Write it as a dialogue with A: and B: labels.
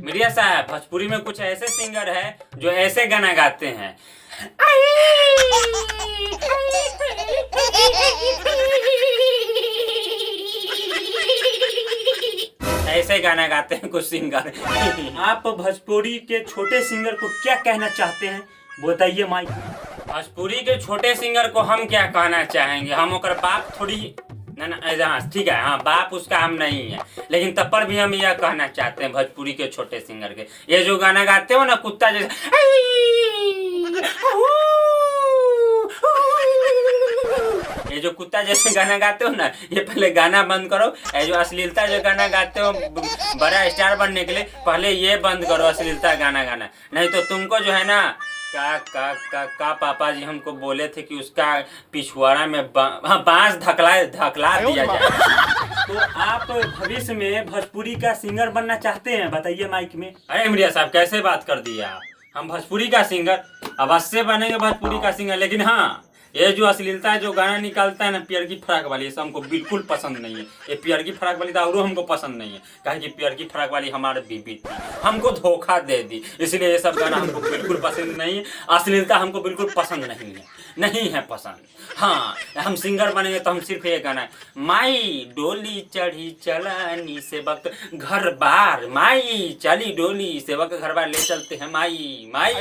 A: Media साहब, भोजपुरी में कुछ ऐसे सिंगर है जो ऐसे गाना गाते हैं। ऐसे गाना गाते हैं कुछ सिंगर। आप भोजपुरी के छोटे सिंगर को क्या कहना चाहते हैं, बताइए माइक। भोजपुरी के छोटे सिंगर को हम क्या कहना चाहेंगे, हम ओकर बाप थोड़ी ना, ठीक है, हाँ बाप उसका हम नहीं है, लेकिन तब पर भी हम यह कहना चाहते हैं भोजपुरी के छोटे सिंगर के, ये जो गाना गाते हो ना कुत्ता जैसे, ये जो कुत्ता जैसे गाना गाते हो ना, ये पहले गाना बंद करो। ये जो अश्लीलता जो गाना गाते हो बड़ा स्टार बनने के लिए, पहले ये बंद करो अश्लीलता गाना गाना, नहीं तो तुमको जो है ना का पापा जी हमको बोले थे कि उसका पिछवाड़ा में बांस धकला दिया जाए। तो आप भविष्य में भोजपुरी का सिंगर बनना चाहते हैं, बताइए माइक में। अरे मीडिया साहब, कैसे बात कर दिया, हम भोजपुरी का सिंगर अवश्य बनेंगे भोजपुरी का सिंगर, लेकिन हाँ ये जो अश्लीलता जो गाना निकालता है ना पियर की फ्राक वाली, ये सब हमको बिल्कुल पसंद नहीं है। ये पियर की फ्राक वाली तो और हमको पसंद नहीं है, कहे कि पियर की फ्राक वाली हमारे बीबी थी, हमको धोखा दे दी, इसलिए ये सब गाना हमको बिल्कुल पसंद नहीं है। अश्लीलता हमको बिल्कुल पसंद नहीं है पसंद। हाँ, हम सिंगर बनेंगे तो हम सिर्फ ये गाना, माई डोली चढ़ी चलानी से वक्त घर बार, माई चली डोली से वक्त घर बार ले चलते हैं माई माई।